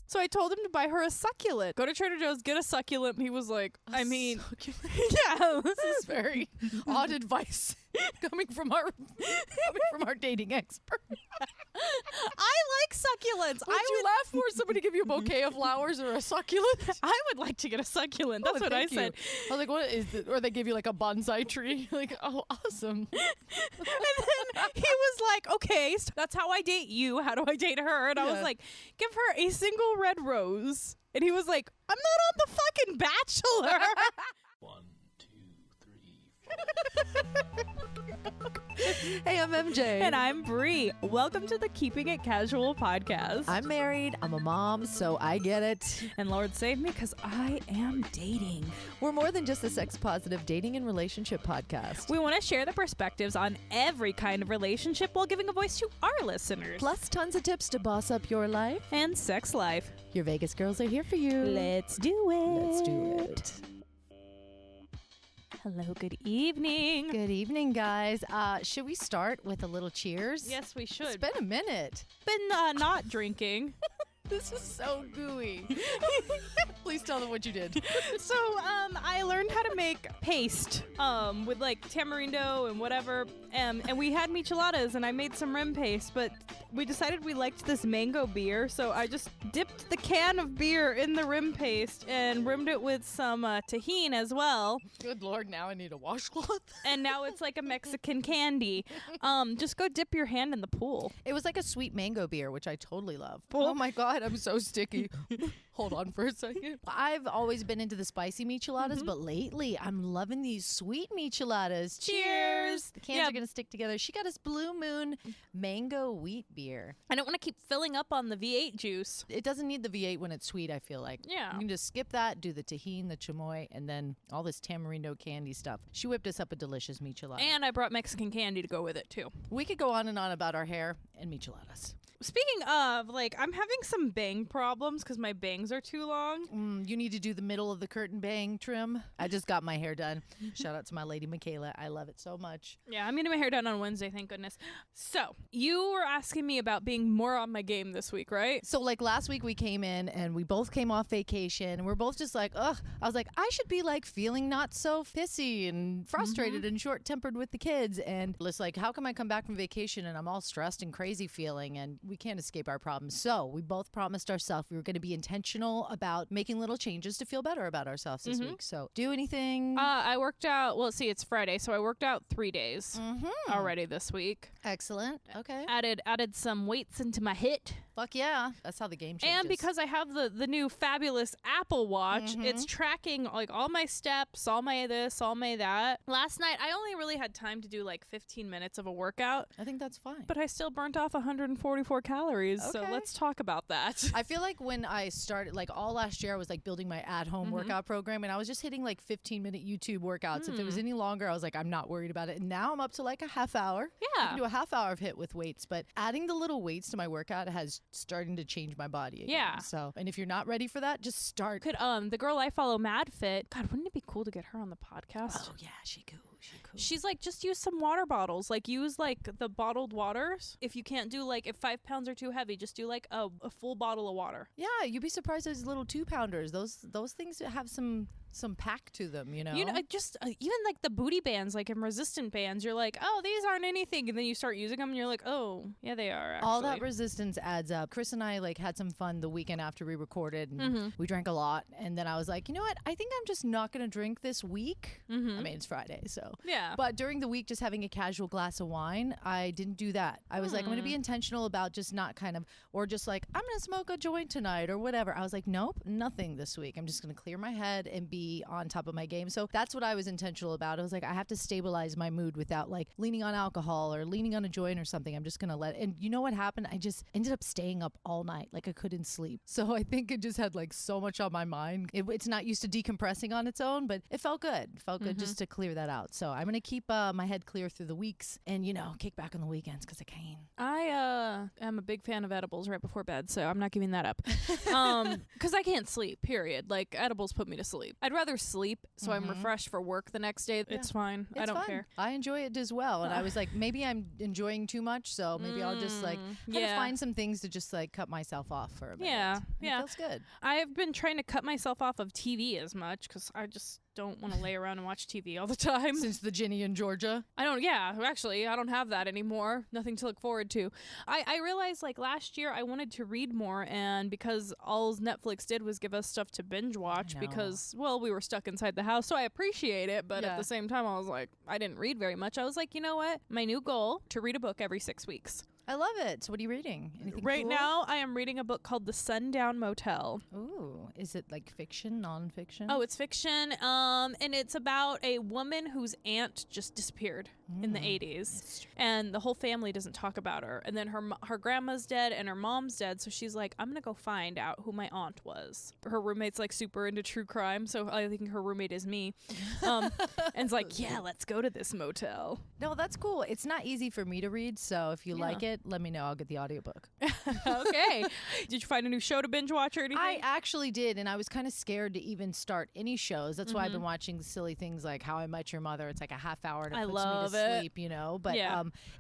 So I told him to buy her a succulent. Go to Trader Joe's, get a succulent. He was like, yeah. This is very odd advice coming from our dating expert. I like succulents. Would you laugh for somebody give you a bouquet of flowers or a succulent? I would like to get a succulent. That's what I said. I was like, what is it? Or they give you like a bonsai tree. Like, oh, awesome. And then he was like, okay, so that's how I date you. How do I date her? And I was like, give her a single red rose. And he was like, I'm not on the fucking Bachelor. 1, 2, 3, 4. Hey, I'm MJ. And I'm Bree. Welcome to the Keeping It Casual podcast. I'm married. I'm a mom, so I get it. And Lord save me, because I am dating. We're more than just a sex-positive dating and relationship podcast. We want to share the perspectives on every kind of relationship while giving a voice to our listeners. Plus tons of tips to boss up your life. And sex life. Your Vegas girls are here for you. Let's do it. Let's do it. Hello, good evening. Good evening, guys. Should we start with a little cheers? Yes, we should. It's been a minute. Been not drinking. This is so gooey. Please tell them what you did. So, I learned how to make paste, with like tamarindo and whatever, and we had micheladas, and I made some rim paste, but we decided we liked this mango beer, so I just dipped the can of beer in the rim paste and rimmed it with some tahini as well. Good Lord, now I need a washcloth. And now it's like a Mexican candy. Just go dip your hand in the pool. It was like a sweet mango beer, which I totally love. Oh my God, I'm so sticky. Hold on for a second. I've always been into the spicy micheladas, but lately I'm loving these sweet micheladas. Cheers! The cans are going to stick together. She got us Blue Moon mango wheat beer. I don't want to keep filling up on the V8 juice. It doesn't need the V8 when it's sweet, I feel like. Yeah. You can just skip that, do the tahini, the chamoy, and then all this tamarindo candy stuff. She whipped us up a delicious michelada. And I brought Mexican candy to go with it, too. We could go on and on about our hair and micheladas. Speaking of, I'm having some bang problems because my bangs are too long. You need to do the middle of the curtain bang trim. I just got my hair done. Shout out to my lady Michaela. I love it so much. Yeah, I'm getting my hair done on Wednesday, thank goodness. So, you were asking me about being more on my game this week, right? So, last week we came in and we both came off vacation and we're both just like, ugh. I was like, I should be feeling not so pissy and frustrated and short-tempered with the kids. And it's like, how come I come back from vacation and I'm all stressed and crazy feeling and we can't escape our problems. So we both promised ourselves we were going to be intentional about making little changes to feel better about ourselves this week. So do anything. I worked out, it's Friday, so I worked out 3 days already this week. Excellent. Okay. Added some weights into my HIIT. Fuck yeah. That's how the game changes. And because I have the new fabulous Apple Watch, it's tracking all my steps, all my this, all my that. Last night, I only really had time to do 15 minutes of a workout. I think that's fine. But I still burnt off 144 calories. Okay. So let's talk about that. I feel like when I started, all last year, I was building my at-home workout program, and I was just hitting 15-minute YouTube workouts. If it was any longer, I was like, I'm not worried about it. And now I'm up to a half hour. Yeah. I can do a half hour of HIIT with weights, but adding the little weights to my workout has starting to change my body again. Yeah. So, and if you're not ready for that, just start. Could the girl I follow, MadFit, God, wouldn't it be cool to get her on the podcast? Oh yeah, she cool. She's just use some water bottles. Use the bottled waters. If you can't do if 5 pounds are too heavy, just do a full bottle of water. Yeah, you'd be surprised those little 2-pounders. Those things have some pack to them, you know? Just even the booty bands, in resistant bands, you're oh, these aren't anything. And then you start using them and you're oh, yeah, they are actually. All that resistance adds up. Chris and I had some fun the weekend after we recorded and we drank a lot. And then I was like, you know what? I think I'm just not going to drink this week. I mean, it's Friday, so. Yeah. But during the week, just having a casual glass of wine, I didn't do that. I was I'm going to be intentional about just not or just I'm going to smoke a joint tonight or whatever. I was like, nope, nothing this week. I'm just going to clear my head and be on top of my game. So that's what I was intentional about. I was I have to stabilize my mood without leaning on alcohol or leaning on a joint or something. I'm just going to and you know what happened? I just ended up staying up all night. I couldn't sleep. So I think it just had so much on my mind. It's not used to decompressing on its own, but it felt good. It felt good just to clear that out. So I'm going to keep my head clear through the weeks and, kick back on the weekends because I can. I am a big fan of edibles right before bed, so I'm not giving that up. Because I can't sleep, period. Edibles put me to sleep. I'd rather sleep so I'm refreshed for work the next day. It's fine. I don't care. I enjoy it as well. And I was like, maybe I'm enjoying too much, so maybe I'll just like kind of find some things to just like cut myself off for a minute. Yeah. It feels good. I've been trying to cut myself off of TV as much because I just don't want to lay around and watch TV all the time. Since the Ginny in Georgia? I don't have that anymore. Nothing to look forward to. I realized like last year I wanted to read more, and because all Netflix did was give us stuff to binge watch because, well, we were stuck inside the house, so I appreciate it, but at the same time I was like, I didn't read very much. I was like, you know what? My new goal, to read a book every 6 weeks. I love it. So what are you reading? Anything right cool? now I am reading a book called The Sundown Motel. Ooh, is it like fiction, nonfiction? Oh, it's fiction. And it's about a woman whose aunt just disappeared in the 80s. And the whole family doesn't talk about her. And then her grandma's dead and her mom's dead. So she's like, I'm going to go find out who my aunt was. Her roommate's like super into true crime. So I think her roommate is me. And it's like, yeah, let's go to this motel. No, that's cool. It's not easy for me to read. So if you like it, let me know. I'll get the audiobook. Okay. Did you find a new show to binge watch or anything? I actually did, and I was kind of scared to even start any shows. That's why I've been watching silly things like How I Met Your Mother. It's like a half hour to put me to sleep, you know. But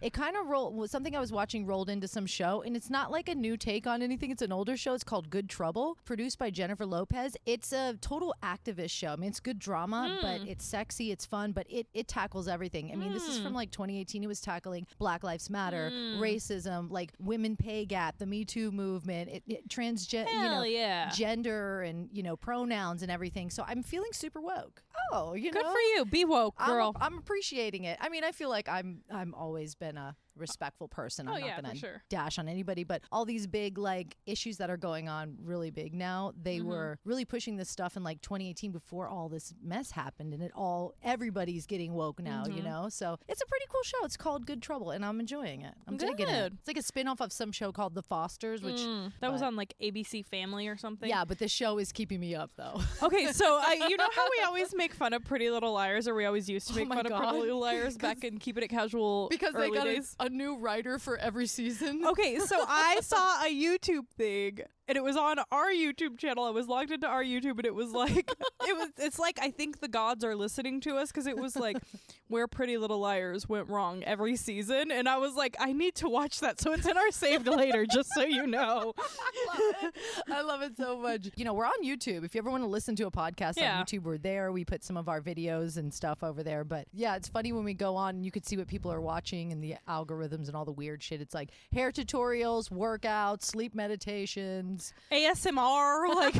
it kind of was something I was watching rolled into some show, and it's not like a new take on anything. It's an older show. It's called Good Trouble, produced by Jennifer Lopez. It's a total activist show. I mean, it's good drama, but it's sexy, it's fun, but it tackles everything. I mean, this is from like 2018. It was tackling Black Lives Matter, racism, like women pay gap, the Me Too movement, gender and, you know, pronouns and everything. So I'm feeling super woke. Oh, you know. Good for you. Be woke, girl. I'm appreciating it. I mean, I feel like I'm always been a respectful person. I'm not going to dash on anybody, but all these big like issues that are going on really big now, they were really pushing this stuff in like 2018 before all this mess happened, and everybody's getting woke now, you know? So it's a pretty cool show. It's called Good Trouble, and I'm enjoying it. I'm digging it. It's like a spin-off of some show called The Fosters, which that was on like ABC Family or something. Yeah, but the show is keeping me up though. Okay, so you know how we always make fun of Pretty Little Liars, or we always used to make fun of Pretty Little Liars back in Keep It Casual because early they got days. A new writer for every season. Okay, so I saw a YouTube thing, and it was on our YouTube channel. I was logged into our YouTube, and it was like it's like I think the gods are listening to us, because it was like where Pretty Little Liars went wrong every season, and I was like, I need to watch that, so it's in our saved later, just so you know. I love it so much. You know, we're on YouTube. If you ever want to listen to a podcast on YouTube, we're there. We put some of our videos and stuff over there. But yeah, it's funny when we go on and you could see what people are watching and the algorithms and all the weird shit. It's like hair tutorials, workouts, sleep meditations, ASMR. Like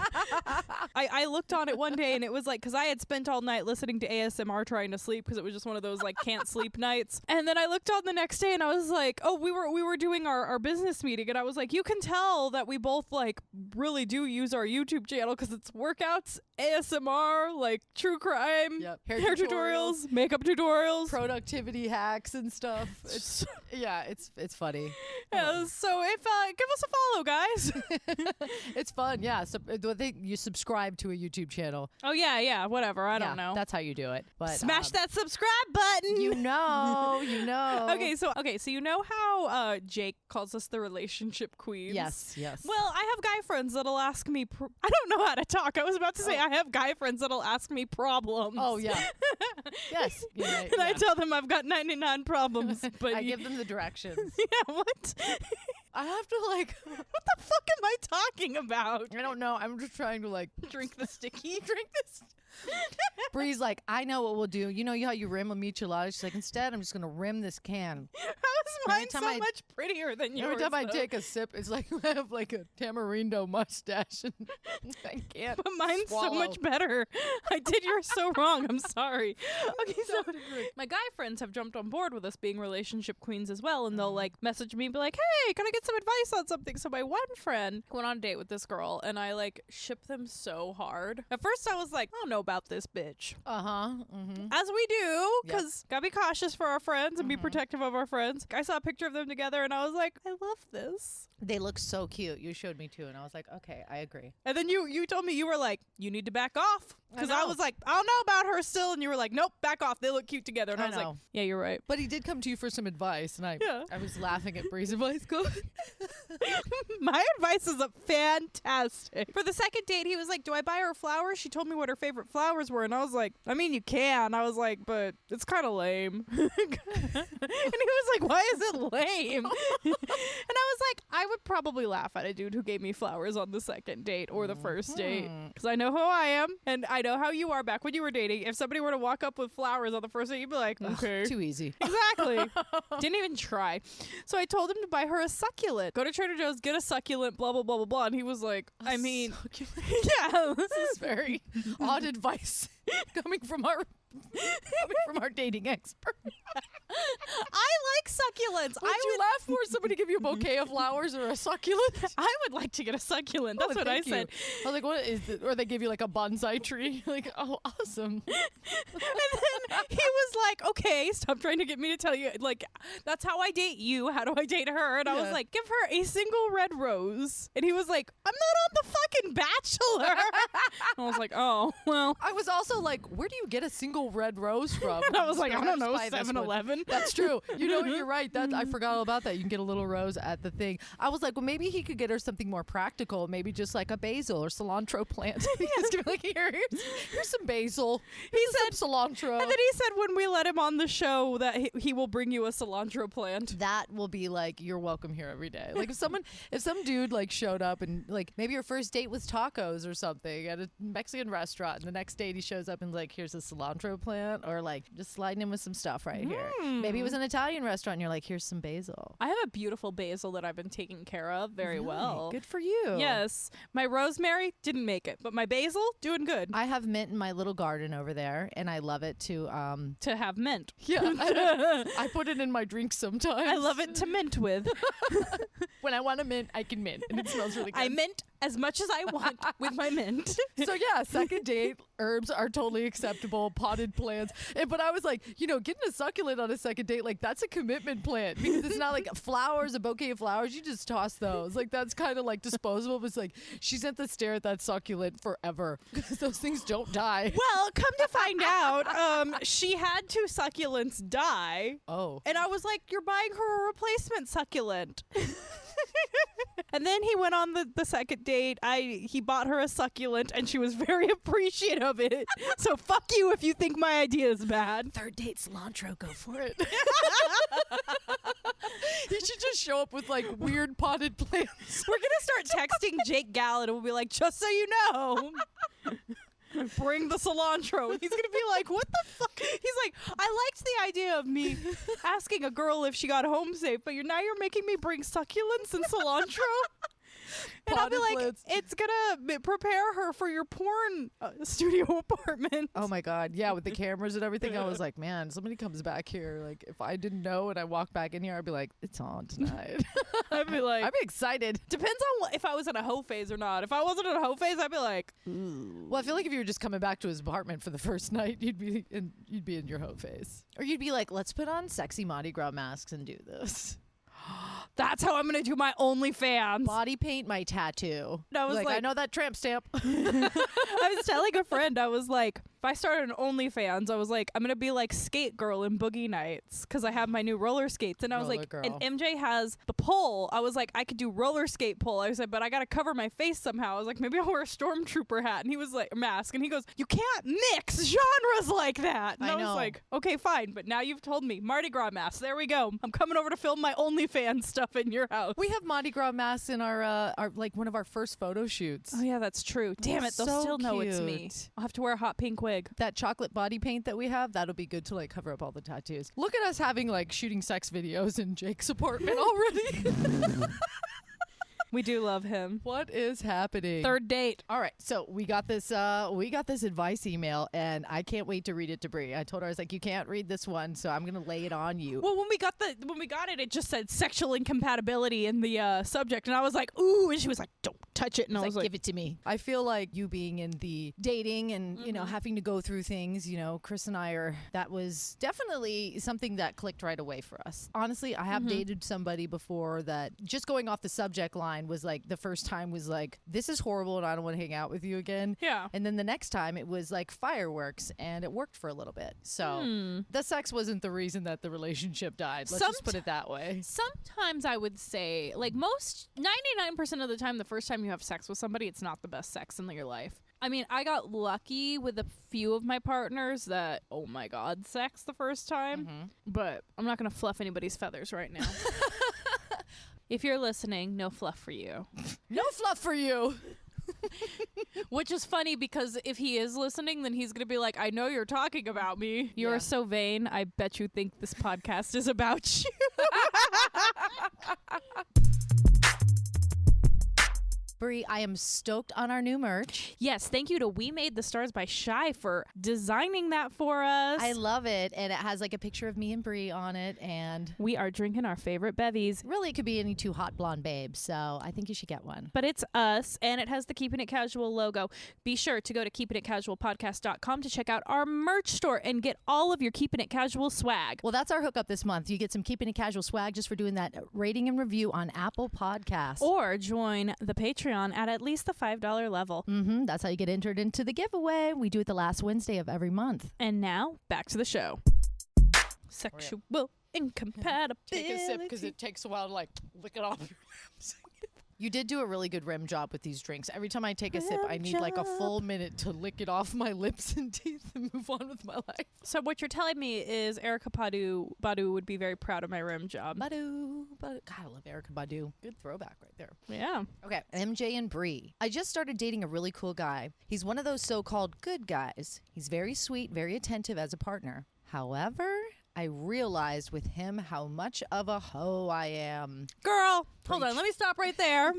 I looked on it one day, and it was like, because I had spent all night listening to ASMR trying to sleep, because it was just one of those like can't sleep nights. And then I looked on the next day, and I was like, oh, we were doing our business meeting, and I was like, you can tell that we both like really do use our YouTube channel, because it's workouts, ASMR, like true crime, hair tutorials, makeup tutorials, productivity hacks and stuff. It's it's funny. Yeah, so if give us a follow, guys. It's fun. Yeah, so you subscribe to a YouTube channel. Oh yeah, whatever. I don't know. That's how you do it. But smash that subscribe button. You know. Okay, so you know how Jake calls us the relationship queens? Yes. Well, I have guy friends that'll ask me. I don't know how to talk. I was about to say I have guy friends that'll ask me problems. Oh yeah. Yes. Right, and I tell them I've got 99 problems, but I give them the directions. Yeah. What? I have to like. What the fuck am I talking about? I don't know. I'm just trying to like drink the sticky. Drink this. Bree's like, I know what we'll do. You know how you rim a michelada? She's like, instead, I'm just going to rim this can. How is mine so much prettier than yours? Every time I take a sip, it's like I have like a tamarindo mustache, and I can't. But mine's swallow. so much better. I did yours so wrong. I'm sorry. Okay, so my guy friends have jumped on board with us being relationship queens as well, and they'll like message me and be like, hey, can I get some advice on something? So my one friend went on a date with this girl, and I like ship them so hard. At first I was like, I don't know about this bitch. As we do, because gotta be cautious for our friends and be protective of our friends. I saw a picture of them together, and I was like, I love this. They look so cute. You showed me too, and I was like, okay, I agree. And then you told me, you were like, you need to back off, because I was like, I don't know about her still, and you were like, nope, back off. They look cute together, and I was like, yeah, you're right. But he did come to you for some advice, and I was laughing at Bree's advice. My advice is fantastic. For the second date, he was like, do I buy her flowers? She told me what her favorite flowers were. And I was like, I mean, you can. I was like, but it's kind of lame. And he was like, why is it lame? And I was like, I would probably laugh at a dude who gave me flowers on the second date or the first date. Because I know who I am and I know how you are back when you were dating. If somebody were to walk up with flowers on the first date, you'd be like, okay. Too easy. Exactly. Didn't even try. So I told him to buy her a succulent. Go to Trader Joe's, get a succulent, blah, blah, blah, blah, blah. And he was like, I mean, yeah. This is very odd advice coming from our dating expert. I like succulents. Would you laugh for somebody give you a bouquet of flowers or a succulent? I would like to get a succulent. That's what I said. I was like, what is it? Or they give you like a bonsai tree. Like, oh, awesome. And then he was like, okay, stop trying to get me to tell you. Like, that's how I date you. How do I date her? And I was like, give her a single red rose. And he was like, I'm not on the fucking Bachelor. I was like, oh, well. I was also like, where do you get a single red rose from? And I was like, I don't know, 7-Eleven. That's true. You know, you're right. I forgot all about that. You can get a little rose at the thing. I was like, well, maybe he could get her something more practical. Maybe just like a basil or cilantro plant. He's gonna be like, here's some basil. He said some cilantro. And then he said when we let him on the show that he will bring you a cilantro plant. That will be like, you're welcome here every day. Like if some dude like showed up and like maybe your first date was tacos or something at a Mexican restaurant, and the next date he shows up and like, here's a cilantro plant, or like just sliding in with some stuff right here. Maybe it was an Italian restaurant and you're like, here's some basil. I have a beautiful basil that I've been taking care of very well. Good for you. Yes. My rosemary didn't make it, but my basil doing good. I have mint in my little garden over there, and I love it to have mint. Yeah. I put it in my drink sometimes. I love it to mint with. When I want to mint, I can mint, and it smells really good. I mint as much as I want with my mint. So yeah, second date, herbs are totally acceptable, potted plants. But I was like, getting a succulent on a second date, like that's a commitment plant, because it's not like flowers, a bouquet of flowers, you just toss those. Like that's kind of like disposable. But it's like, she's at the stare at that succulent forever, because those things don't die. Well, come to find out, she had 2 succulents die. Oh. And I was like, you're buying her a replacement succulent. And then he went on the second date. He bought her a succulent, and she was very appreciative of it. So fuck you if you think my idea is bad. Third date cilantro, go for it. You should just show up with like weird potted plants. We're gonna start texting Jake Gallen, and we'll be like, just so you know. Bring the cilantro. He's gonna be like, what the fuck? He's like, I liked the idea of me asking a girl if she got home safe, but now you're making me bring succulents and cilantro. And I'll be like, plants. it's gonna prepare her for your porn studio apartment. Oh my God. Yeah, with the cameras and everything. I was like, man, somebody comes back here. Like, if I didn't know and I walked back in here, I'd be like, it's on tonight. I'd be like, I'd be excited. Depends on if I was in a hoe phase or not. If I wasn't in a hoe phase, I'd be like, ooh. Well, I feel like if you were just coming back to his apartment for the first night, you'd be in your hoe phase. Or you'd be like, let's put on sexy Mardi Gras masks and do this. That's how I'm gonna do my OnlyFans. Body paint my tattoo. I was like, I know that tramp stamp. I was telling a friend, I was like, if I started an OnlyFans, I was like, I'm gonna be like Skate Girl in Boogie Nights, because I have my new roller skates. And I was Roller like, girl. and MJ has the pole. I was like, I could do roller skate pole. I said, but I gotta cover my face somehow. I was like, maybe I'll wear a stormtrooper hat. And he was like, mask. And he goes, you can't mix genres like that. And I was like, okay, fine. But now you've told me Mardi Gras mask. There we go. I'm coming over to film my OnlyFans stuff in your house. We have Mardi Gras masks in our like one of our first photo shoots. Oh yeah, that's true. Damn it, they'll So still know it's me. cute. I'll have to wear a hot pink wig. That chocolate body paint that we have, that'll be good to like cover up all the tattoos. Look at us having like shooting sex videos in Jake's apartment already. We do love him. What is happening? Third date. All right, so we got this advice email, and I can't wait to read it to Bree. I told her, I was like, you can't read this one, so I'm gonna lay it on you. Well, when we got it, it just said sexual incompatibility in the subject, and I was like, ooh, and she was like, don't touch it, and I was like, give it to me. I feel like you being in the dating and you know having to go through things. You know, Chris and I that was definitely something that clicked right away for us. Honestly, I have dated somebody before that just going off the subject line was like the first time was like, this is horrible and I don't want to hang out with you again. Yeah. And then the next time it was like fireworks and it worked for a little bit. So the sex wasn't the reason that the relationship died. Let's just put it that way. Sometimes I would say, like 99% of the time, the first time you you have sex with somebody, it's not the best sex in your life. I mean, I got lucky with a few of my partners that, oh my God, sex the first time. But I'm not going to fluff anybody's feathers right now. If you're listening, no fluff for you. No fluff for you. Which is funny because if he is listening, then he's going to be like, I know you're talking about me. You are so vain. I bet you think this podcast is about you. Bree, I am stoked on our new merch. Yes, thank you to We Made the Stars by Shy for designing that for us. I love it. And it has like a picture of me and Bree on it. And we are drinking our favorite bevies. Really, it could be any two hot blonde babes. So I think you should get one. But it's us, and it has the Keeping It Casual logo. Be sure to go to keepingitcasualpodcast.com to check out our merch store and get all of your Keeping It Casual swag. Well, that's our hookup this month. You get some Keeping It Casual swag just for doing that rating and review on Apple Podcasts. Or join the Patreon at least the $5 level. That's how you get entered into the giveaway. We do it the last Wednesday of every month. And now, back to the show. Sexual incompatibility. Take a sip because it takes a while to like lick it off your lips. You did do a really good rim job with these drinks. Every time I take a sip, I need like a full minute to lick it off my lips and teeth and move on with my life. So what you're telling me is Erica Badu would be very proud of my rim job. Badu. God, I love Erica Badu. Good throwback right there. Yeah. Okay, MJ and Bree. I just started dating a really cool guy. He's one of those so-called good guys. He's very sweet, very attentive as a partner. However, I realized with him how much of a hoe I am. Girl, hold on. Let me stop right there.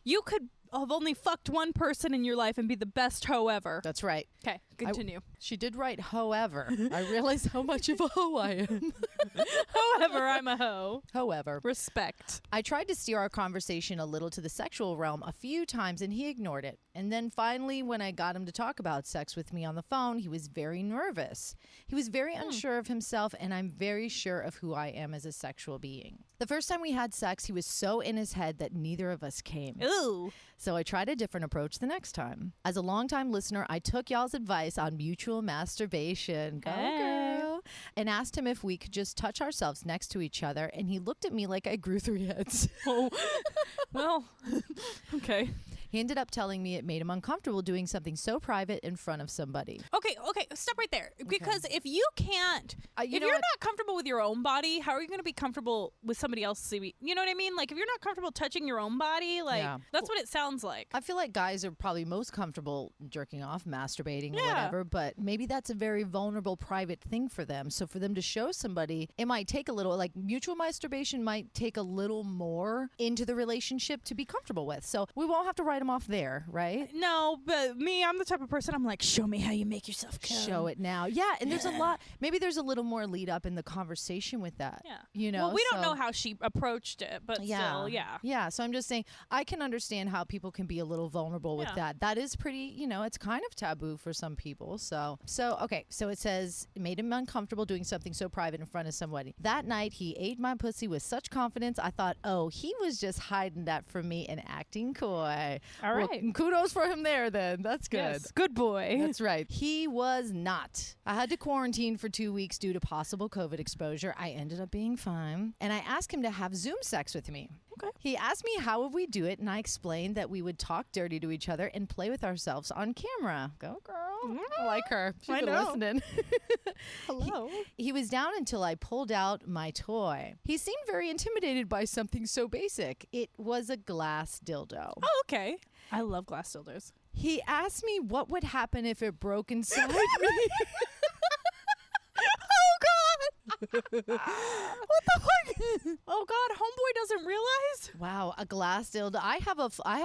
You could have only fucked one person in your life and be the best hoe ever. That's right. Okay, continue. She did write however. I realized how much of a hoe I am. However, I'm a hoe. However. Respect. I tried to steer our conversation a little to the sexual realm a few times and he ignored it. And then finally, when I got him to talk about sex with me on the phone, he was very nervous. He was very unsure of himself, and I'm very sure of who I am as a sexual being. The first time we had sex, he was so in his head that neither of us came. Ooh. So I tried a different approach the next time. As a longtime listener, I took y'all's advice on mutual masturbation. Go girl. And asked him if we could just touch ourselves next to each other, and he looked at me like I grew 3 heads. Oh, well, okay. He ended up telling me it made him uncomfortable doing something so private in front of somebody. Okay, stop right there. Because if you can't, if you're not comfortable with your own body, how are you going to be comfortable with somebody else's? You know what I mean? Like, if you're not comfortable touching your own body, like, that's what it sounds like. I feel like guys are probably most comfortable jerking off, masturbating, or whatever, but maybe that's a very vulnerable, private thing for them. So for them to show somebody, it might take a little, like, mutual masturbation might take a little more into the relationship to be comfortable with. So we won't have to write them off there, right? No, but me, I'm the type of person, I'm like, show me how you make yourself come. Show it now. Yeah, and there's a lot, maybe there's a little more lead up in the conversation with that. Yeah. You know? Well, we don't know how she approached it, but still, yeah. Yeah, so I'm just saying, I can understand how people can be a little vulnerable with that. That is pretty, it's kind of taboo for some people. So okay, so it says, it made him uncomfortable doing something so private in front of somebody. That night, he ate my pussy with such confidence, I thought, oh, he was just hiding that from me and acting coy. All right. Well, kudos for him there then. That's good. Yes, good boy. That's right. He was not. I had to quarantine for 2 weeks due to possible COVID exposure. I ended up being fine. And I asked him to have Zoom sex with me. Okay. He asked me how would we do it, and I explained that we would talk dirty to each other and play with ourselves on camera. Go, girl. I like her. She's been listening. Hello. He was down until I pulled out my toy. He seemed very intimidated by something so basic. It was a glass dildo. Oh, okay. I love glass dildos. He asked me what would happen if it broke inside me. What the fuck? Oh God, homeboy doesn't realize. Wow, a glass dildo. I have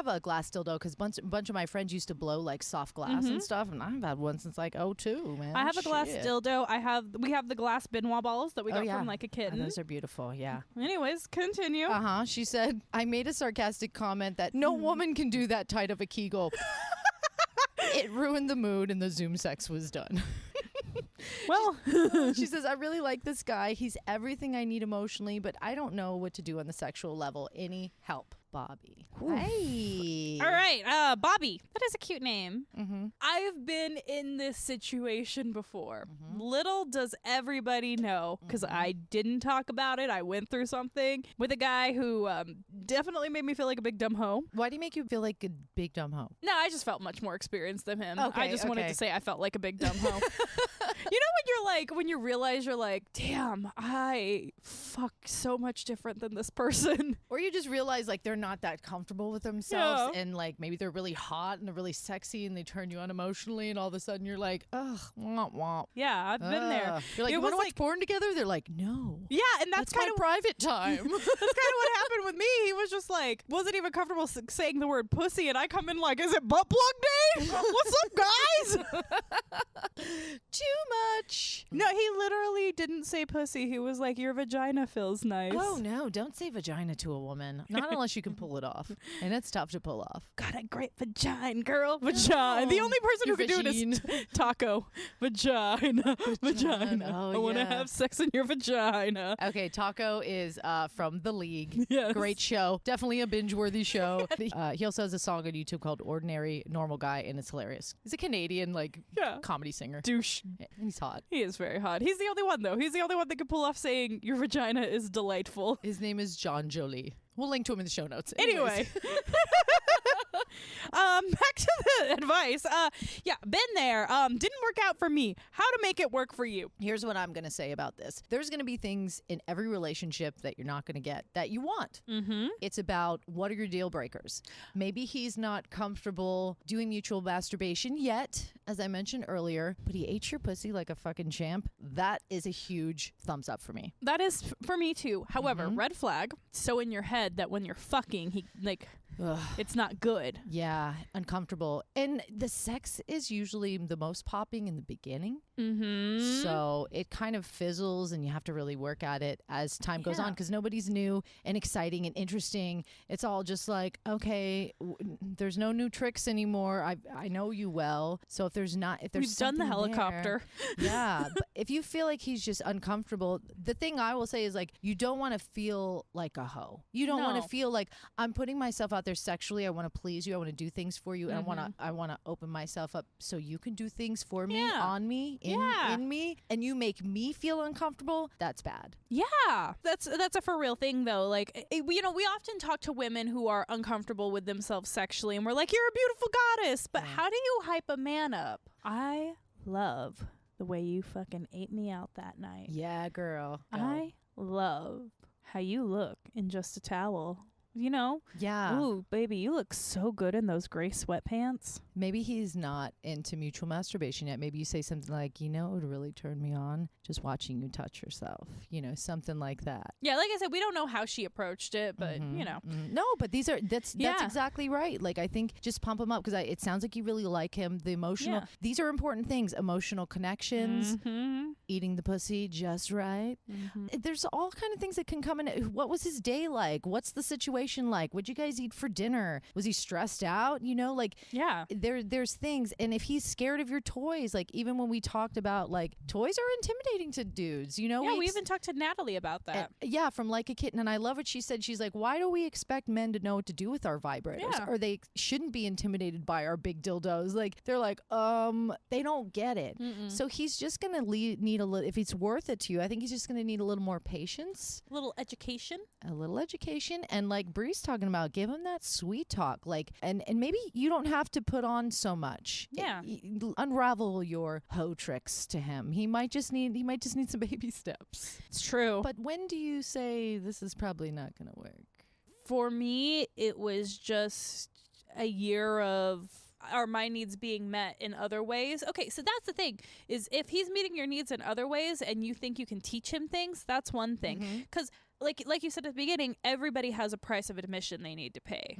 a glass dildo because bunch of my friends used to blow like soft glass and stuff, and I've had one since like 2002, man. I have a glass dildo. We have the glass Benoit balls that we got from like a kitten. Oh, those are beautiful. Yeah. Anyways, continue. She said I made a sarcastic comment that no woman can do that tight of a Kegel. It ruined the mood, and the Zoom sex was done. Well, she says, I really like this guy. He's everything I need emotionally, but I don't know what to do on the sexual level. Any help? Bobby. Hey. All right. Bobby. That is a cute name. I've been in this situation before. Little does everybody know, because I didn't talk about it. I went through something with a guy who definitely made me feel like a big dumb hoe. Why do you make you feel like a big dumb hoe? No, I just felt much more experienced than him. Okay, I just wanted to say I felt like a big dumb hoe. You know when you're like, when you realize you're like, damn, I fuck so much different than this person. Or you just realize like they're not that comfortable with themselves and like maybe they're really hot and they're really sexy and they turn you on emotionally and all of a sudden you're like, ugh, womp womp. Yeah, I've been there. You're like, It you want was to watch porn together? They're like, no. Yeah, and that's kind my of private time. That's kind of what happened with me. He was just like, wasn't even comfortable saying the word pussy, and I come in like, is it butt plug day? What's up, guys? Too much. No, he literally didn't say pussy. He was like, your vagina feels nice. Oh, no. Don't say vagina to a woman. Not unless you can pull it off. And it's tough to pull off. Got a great vagina, girl. Vagina. The only person who can do it is Taco. Vagina. Vagina. Oh, I want to yeah. have sex in your vagina. Okay, Taco is from The League. Yes. Great show. Definitely a binge-worthy show. He also has a song on YouTube called Ordinary Normal Guy, and it's hilarious. He's a Canadian, comedy singer. Douche. And he's hot. He is very hot. He's the only one, though. He's the only one that can pull off saying your vagina is delightful. His name is John Jolie. We'll link to him in the show notes. Anyway. Back to the advice. Yeah, been there. Didn't work out for me. How to make it work for you. Here's what I'm going to say about this. There's going to be things in every relationship that you're not going to get that you want. Mm-hmm. It's about what are your deal breakers. Maybe he's not comfortable doing mutual masturbation yet, as I mentioned earlier, but he ate your pussy like a fucking champ. That is a huge thumbs up for me. That is for me too. However, red flag. So in your head that when you're fucking, he it's not good. Yeah, uncomfortable. And the sex is usually the most popping in the beginning. Mm-hmm. So it kind of fizzles and you have to really work at it as time goes on because nobody's new and exciting and interesting. It's all just like, okay, there's no new tricks anymore. I know you well. So if there's We've done the helicopter. Yeah. But if you feel like he's just uncomfortable, the thing I will say is like, you don't want to feel like a hoe. You don't want to feel like I'm putting myself out there sexually. I want to please you. I want to do things for you. And I want to open myself up so you can do things for me, on me, in me, and you make me feel uncomfortable. That's bad. Yeah. That's a for real thing though. Like, we often talk to women who are uncomfortable with themselves sexually and we're like, you're a beautiful goddess. But how do you hype a man up? I love the way you fucking ate me out that night. Yeah, girl. Go. I love how you look in just a towel. You know? Yeah. Ooh, baby, you look so good in those gray sweatpants. Maybe he's not into mutual masturbation yet. Maybe you say something like, you know, it would really turn me on just watching you touch yourself. You know, something like that. Yeah, like I said, we don't know how she approached it, but you know. No, but that's exactly right. Like, I think just pump him up because it sounds like you really like him. The emotional, these are important things. Emotional connections, eating the pussy just right. There's all kind of things that can come in. What was his day like? What's the situation like? What'd you guys eat for dinner? Was he stressed out? You know, like, there's things. And if he's scared of your toys, like even when we talked about like toys are intimidating to dudes, you know? Yeah, we even talked to Natalie about that. From Like a Kitten. And I love what she said. She's like, why do we expect men to know what to do with our vibrators? Yeah. Or they shouldn't be intimidated by our big dildos. Like, they're like, they don't get it. So he's just going to need a little, if it's worth it to you, I think he's just going to need a little more patience. A little education. And like Bree's talking about, give him that sweet talk. Like, and maybe you don't have to put on so much. Yeah. Unravel your hoe tricks to him. He might just need some baby steps. It's true. But when do you say this is probably not going to work? For me, it was just a year of my needs being met in other ways. Okay, so that's the thing, is if he's meeting your needs in other ways and you think you can teach him things, that's one thing. Because like you said at the beginning, everybody has a price of admission they need to pay.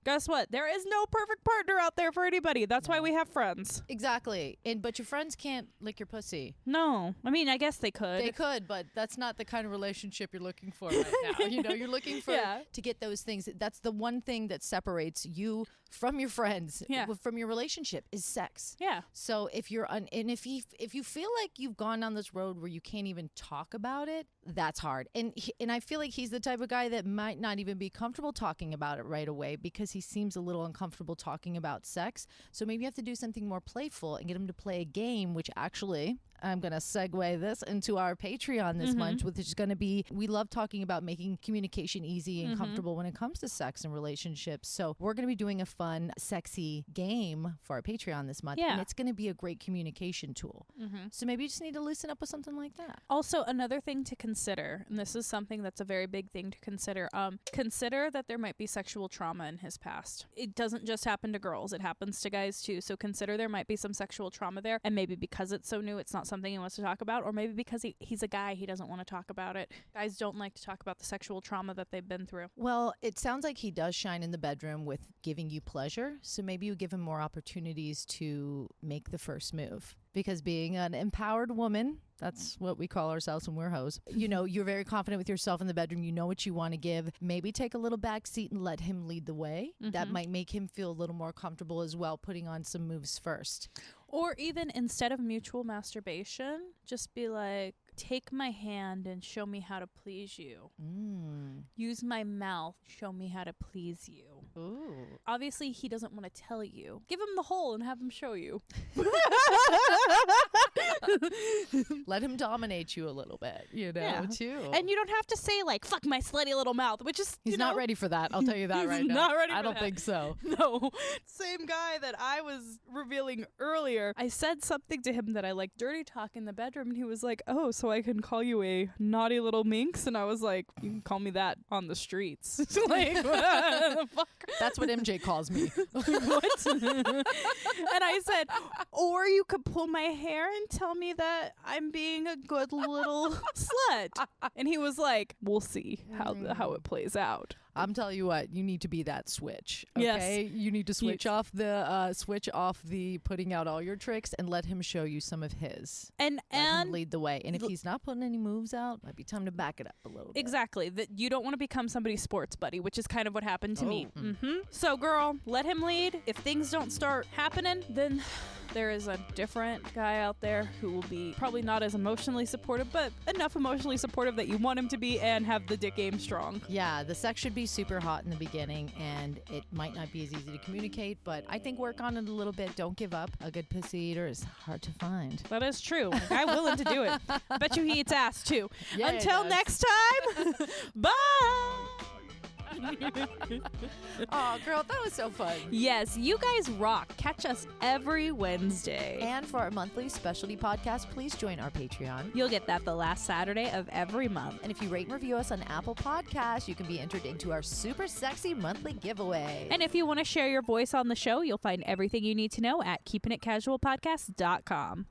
Guess what? There is no perfect partner out there for anybody. That's why we have friends. Exactly. But your friends can't lick your pussy. No. I mean, I guess they could. They could, but that's not the kind of relationship you're looking for right now. You know, you're looking for to get those things. That's the one thing that separates you from your friends, from your relationship, is sex. Yeah. So if you're if you feel like you've gone down this road where you can't even talk about it, that's hard. And I feel like he's the type of guy that might not even be comfortable talking about it right away because he seems a little uncomfortable talking about sex. So maybe you have to do something more playful and get him to play a game, which actually I'm going to segue this into our Patreon this month, which is going to be, we love talking about making communication easy and comfortable when it comes to sex and relationships. So we're going to be doing a fun, sexy game for our Patreon this month. Yeah. And it's going to be a great communication tool. So maybe you just need to loosen up with something like that. Also, another thing to consider, and this is something that's a very big thing to consider, consider that there might be sexual trauma in his past. It doesn't just happen to girls, it happens to guys too. So consider there might be some sexual trauma there, and maybe because it's so new, it's not something he wants to talk about, or maybe because he's a guy, he doesn't want to talk about it. Guys don't like to talk about the sexual trauma that they've been through. Well, it sounds like he does shine in the bedroom with giving you pleasure. So maybe you give him more opportunities to make the first move. Because being an empowered woman, that's what we call ourselves when we're hoes. You know, you're very confident with yourself in the bedroom. You know what you want to give. Maybe take a little back seat and let him lead the way. That might make him feel a little more comfortable as well, putting on some moves first. Or even instead of mutual masturbation, just be like, take my hand and show me how to please you. Use my mouth, show me how to please you. Ooh. Obviously, he doesn't want to tell you. Give him the hole and have him show you. Let him dominate you a little bit, too. And you don't have to say, like, fuck my slutty little mouth, which is, He's not ready for that. I'll tell you that right now. Not ready for I don't that. think so. No. Same guy that I was revealing earlier. I said something to him that I like dirty talk in the bedroom, and he was like, oh, so I can call you a naughty little minx? And I was like, you can call me that on the streets. Like, what the fuck? That's what MJ calls me. What? And I said, or you could pull my hair and tell me that I'm being a good little slut. And he was like, we'll see how it plays out. I'm telling you what, you need to be that switch. Okay? Yes. You need to switch off the putting out all your tricks and let him show you some of his. And let him lead the way. And if he's not putting any moves out, might be time to back it up a little bit. Exactly. That you don't want to become somebody's sports buddy, which is kind of what happened to me. So, girl, let him lead. If things don't start happening, then there is a different guy out there who will be probably not as emotionally supportive, but enough emotionally supportive that you want him to be and have the dick game strong. Yeah, the sex should be super hot in the beginning, and it might not be as easy to communicate, but I think work on it a little bit. Don't give up. A good pussy eater is hard to find. That is true. A guy willing to do it. I bet you he eats ass too. Yeah, he Until does. next time, bye. Oh, girl, that was so fun. Yes, you guys rock. Catch us every Wednesday. And for our monthly specialty podcast, please join our Patreon. You'll get that the last Saturday of every month. And if you rate and review us on Apple Podcasts, you can be entered into our super sexy monthly giveaway. And if you want to share your voice on the show, you'll find everything you need to know at keepingitcasualpodcast.com.